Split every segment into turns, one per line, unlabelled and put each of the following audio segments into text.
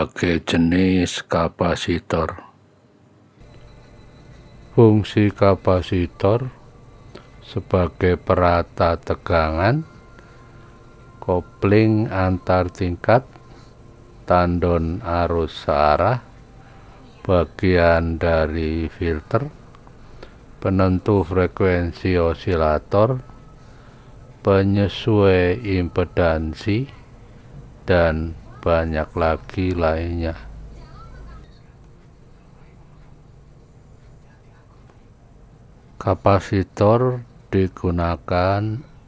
sebagai jenis kapasitor. Fungsi kapasitor sebagai perata tegangan, kopling antar tingkat, tandon arus searah, bagian dari filter, penentu frekuensi osilator, penyesuai impedansi, dan banyak lagi lainnya. Kapasitor digunakan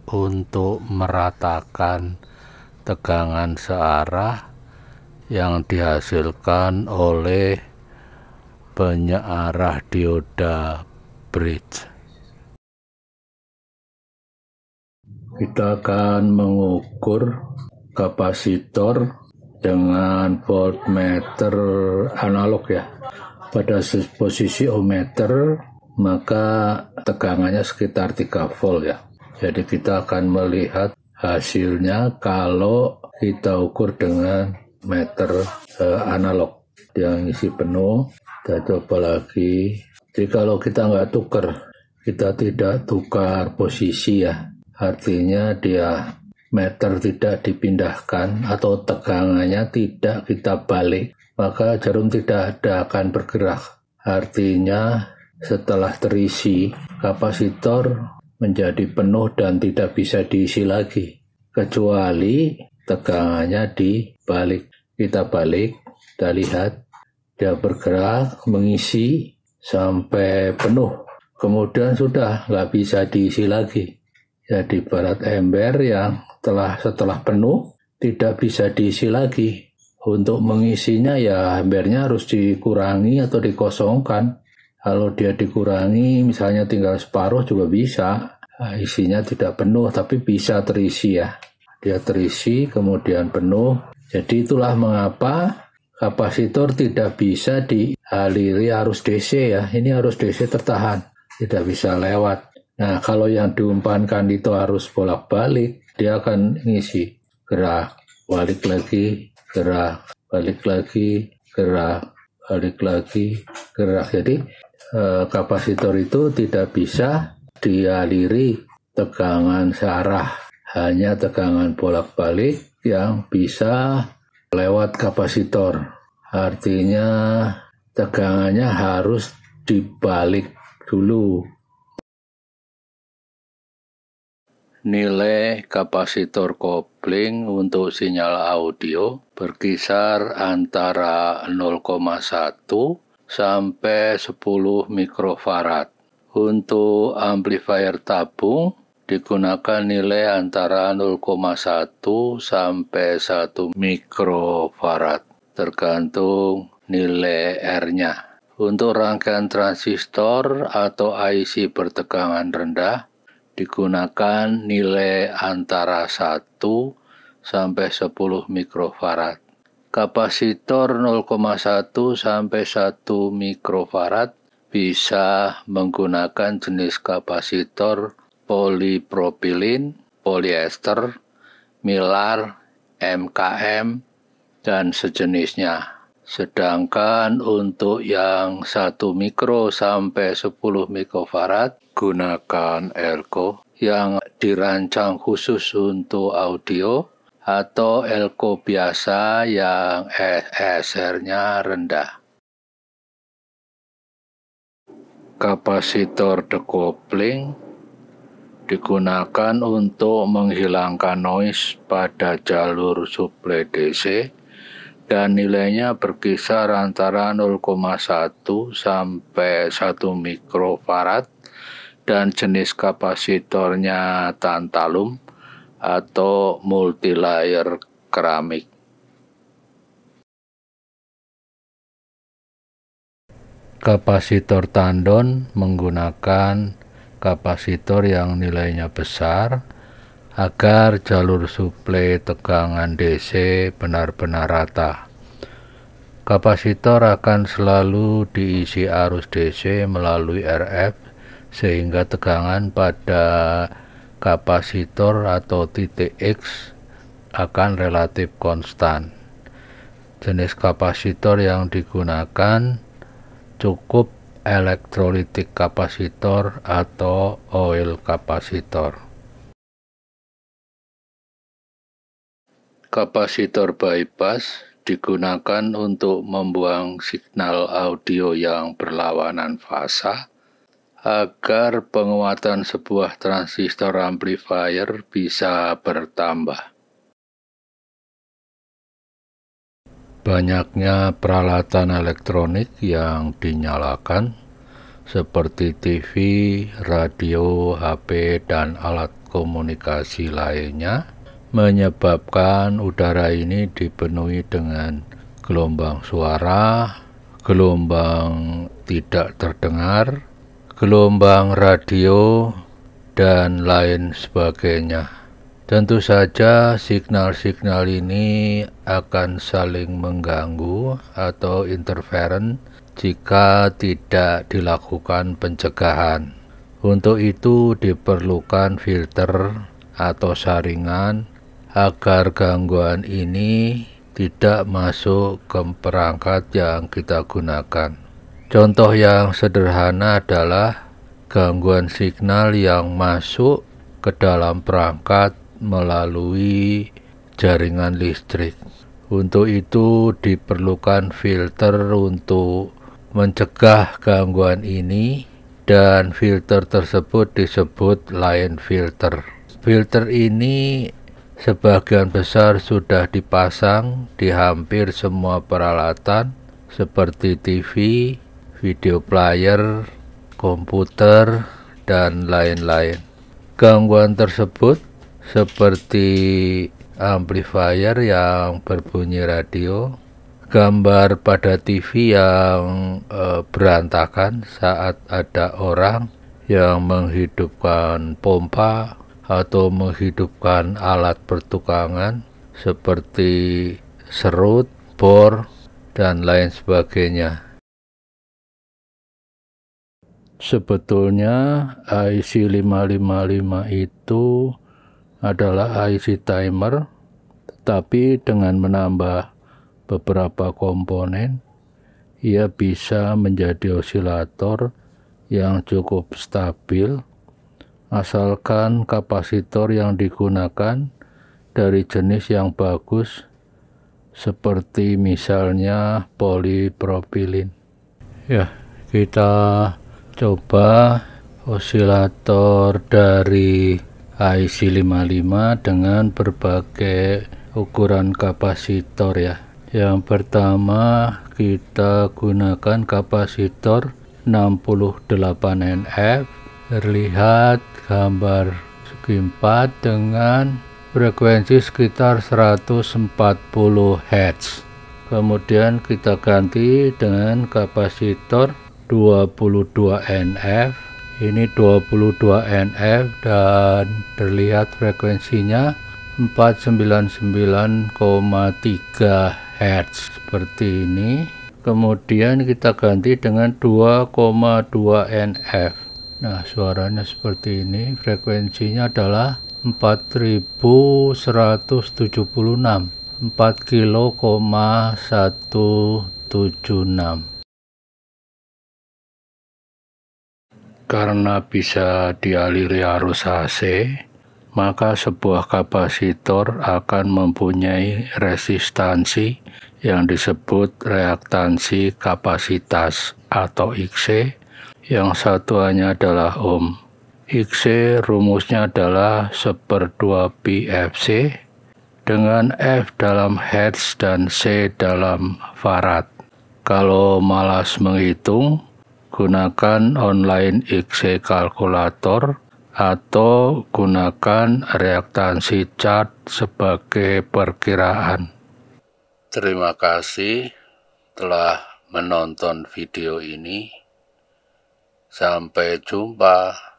untuk meratakan tegangan searah yang dihasilkan oleh penyearah dioda bridge. Kita akan mengukur kapasitor dengan voltmeter analog ya. Pada posisi ohmmeter maka tegangannya sekitar 3 volt ya. Jadi kita akan melihat hasilnya kalau kita ukur dengan meter analog yang isi penuh. Kita coba lagi. Jadi kalau kita nggak kita tidak tukar posisi ya, artinya dia meter tidak dipindahkan atau tegangannya tidak kita balik, maka jarum tidak akan bergerak. Artinya setelah terisi, kapasitor menjadi penuh dan tidak bisa diisi lagi, kecuali tegangannya dibalik. Kita balik, kita lihat dia bergerak mengisi sampai penuh, kemudian sudah nggak bisa diisi lagi. Jadi ibarat ember yang setelah penuh tidak bisa diisi lagi. Untuk mengisinya ya embernya harus dikurangi atau dikosongkan. Kalau dia dikurangi misalnya tinggal separuh juga bisa. Nah, isinya tidak penuh tapi bisa terisi ya. Dia terisi kemudian penuh. Jadi itulah mengapa kapasitor tidak bisa dialiri arus DC ya. Ini arus DC tertahan, tidak bisa lewat. Nah, kalau yang diumpankan itu arus bolak-balik, dia akan ngisi gerak, balik lagi, gerak, balik lagi, gerak, balik lagi, gerak. Jadi kapasitor itu tidak bisa dialiri tegangan searah, hanya tegangan bolak-balik yang bisa lewat kapasitor. Artinya tegangannya harus dibalik dulu. Nilai kapasitor kopling untuk sinyal audio berkisar antara 0,1 sampai 10 mikrofarad. Untuk amplifier tabung digunakan nilai antara 0,1 sampai 1 mikrofarad, tergantung nilai R-nya. Untuk rangkaian transistor atau IC bertegangan rendah digunakan nilai antara 1 sampai 10 mikrofarad. Kapasitor 0,1 sampai 1 mikrofarad bisa menggunakan jenis kapasitor polipropilin, polyester, mylar, MKM, dan sejenisnya. Sedangkan untuk yang 1 mikro sampai 10 mikrofarad gunakan elko yang dirancang khusus untuk audio atau elko biasa yang SR-nya rendah. Kapasitor decoupling digunakan untuk menghilangkan noise pada jalur suplai DC dan nilainya berkisar antara 0,1 sampai 1 mikrofarad dan jenis kapasitornya tantalum atau multilayer keramik. Kapasitor tandon menggunakan kapasitor yang nilainya besar agar jalur suplai tegangan DC benar-benar rata. Kapasitor akan selalu diisi arus DC melalui RF sehingga tegangan pada kapasitor atau titik X akan relatif konstan. Jenis kapasitor yang digunakan cukup elektrolitik kapasitor atau oil kapasitor. Kapasitor bypass digunakan untuk membuang signal audio yang berlawanan fasa agar penguatan sebuah transistor amplifier bisa bertambah. Banyaknya peralatan elektronik yang dinyalakan seperti TV, radio, HP, dan alat komunikasi lainnya menyebabkan udara ini dipenuhi dengan gelombang suara, gelombang tidak terdengar, gelombang radio, dan lain sebagainya. Tentu saja signal-signal ini akan saling mengganggu atau interferen jika tidak dilakukan pencegahan. Untuk itu diperlukan filter atau saringan agar gangguan ini tidak masuk ke perangkat yang kita gunakan. Contoh yang sederhana adalah gangguan signal yang masuk ke dalam perangkat melalui jaringan listrik. Untuk itu diperlukan filter untuk mencegah gangguan ini, dan filter tersebut disebut line filter. Filter ini sebagian besar sudah dipasang di hampir semua peralatan seperti TV, video player, komputer, dan lain-lain. Gangguan tersebut seperti amplifier yang berbunyi radio, gambar pada TV yang berantakan saat ada orang yang menghidupkan pompa atau menghidupkan alat pertukangan seperti serut, bor, dan lain sebagainya. Sebetulnya IC 555 itu adalah IC timer, tetapi dengan menambah beberapa komponen, ia bisa menjadi osilator yang cukup stabil, asalkan kapasitor yang digunakan dari jenis yang bagus, seperti misalnya polipropilin. Ya, kita coba osilator dari IC 55 dengan berbagai ukuran kapasitor ya. Yang pertama kita gunakan kapasitor 68NF. Terlihat gambar segi 4 dengan frekuensi sekitar 140 Hz. Kemudian kita ganti dengan kapasitor 22NF. Ini 22NF dan terlihat frekuensinya 499,3 Hz seperti ini. Kemudian kita ganti dengan 2,2 NF. Nah, suaranya seperti ini. Frekuensinya adalah 4176, 4,176. Karena bisa dialiri arus AC, maka sebuah kapasitor akan mempunyai resistansi yang disebut reaktansi kapasitas atau Xe, yang satuannya adalah ohm. Xe rumusnya adalah 1/2 pi Fc dengan F dalam Hertz dan C dalam Farad. Kalau malas menghitung, gunakan online Xe kalkulator atau gunakan reaktansi chart sebagai perkiraan. Terima kasih telah menonton video ini. Sampai jumpa.